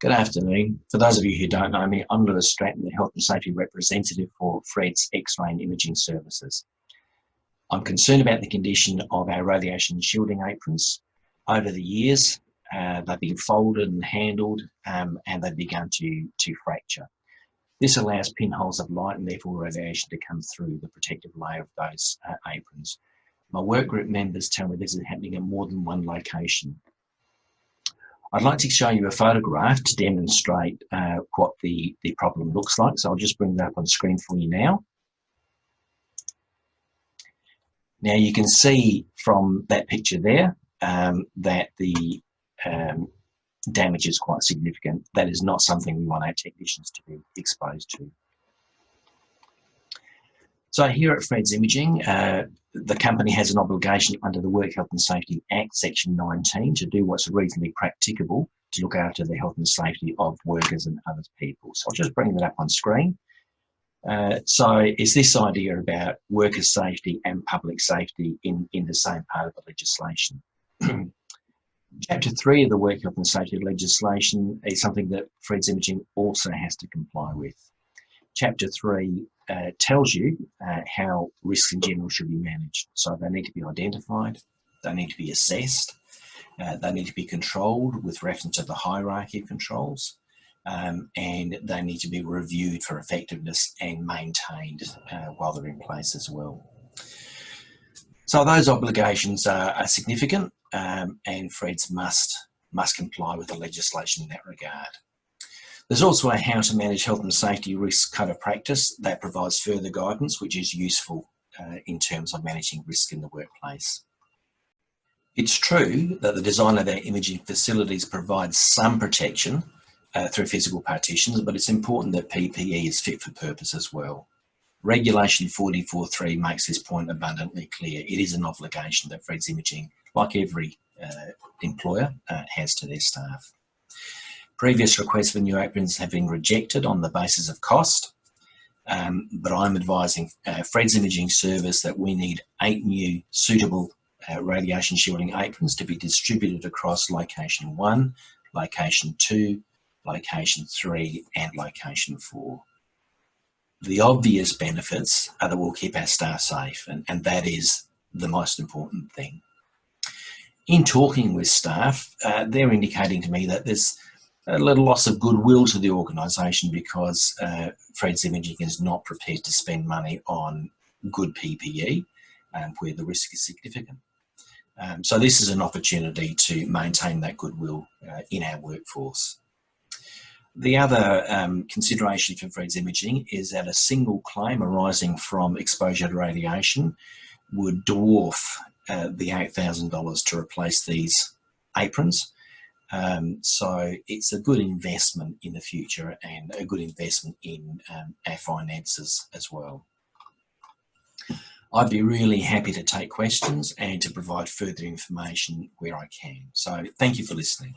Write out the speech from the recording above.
Good afternoon. For those of you who don't know me, I'm Lewis Stratton, the Health and Safety Representative for Fred's X-ray and Imaging Services. I'm concerned about the condition of our radiation shielding aprons. Over the years, they've been folded and handled and they've begun to fracture. This allows pinholes of light and therefore radiation to come through the protective layer of those aprons. My work group members tell me this is happening in more than one location. I'd like to show you a photograph to demonstrate what the problem looks like. So I'll just bring that up on screen for you now. Now you can see from that picture there that the damage is quite significant. That is not something we want our technicians to be exposed to. So here at Fred's Imaging, the company has an obligation under the Work Health and Safety Act, Section 19, to do what's reasonably practicable to look after the health and safety of workers and other people. So I'll just bring that up on screen. So it's this idea about worker safety and public safety in the same part of the legislation. Chapter 3 of the Work Health and Safety legislation is something that Fred's Imaging also has to comply with. Chapter 3 tells you how risks in general should be managed. So they need to be identified, they need to be assessed, they need to be controlled with reference to the hierarchy of controls, and they need to be reviewed for effectiveness and maintained while they're in place as well. So those obligations are significant, and Fred's must comply with the legislation in that regard. There's also a how to manage health and safety risk code of practice that provides further guidance, which is useful in terms of managing risk in the workplace. It's true that the design of our imaging facilities provides some protection through physical partitions, but it's important that PPE is fit for purpose as well. Regulation 44.3 makes this point abundantly clear. It is an obligation that Fred's Imaging, like every employer, has to their staff. Previous requests for new aprons have been rejected on the basis of cost, but I'm advising Fred's Imaging Service that we need 8 new suitable radiation shielding aprons to be distributed across location 1, location 2, location 3 and location 4. The obvious benefits are that we'll keep our staff safe, and that is the most important thing. In talking with staff, they're indicating to me that there's a little loss of goodwill to the organisation because Fred's Imaging is not prepared to spend money on good PPE where the risk is significant. So this is an opportunity to maintain that goodwill in our workforce. The other consideration for Fred's Imaging is that a single claim arising from exposure to radiation would dwarf the $8,000 to replace these aprons. So it's a good investment in the future and a good investment in our finances as well. I'd be really happy to take questions and to provide further information where I can. So thank you for listening.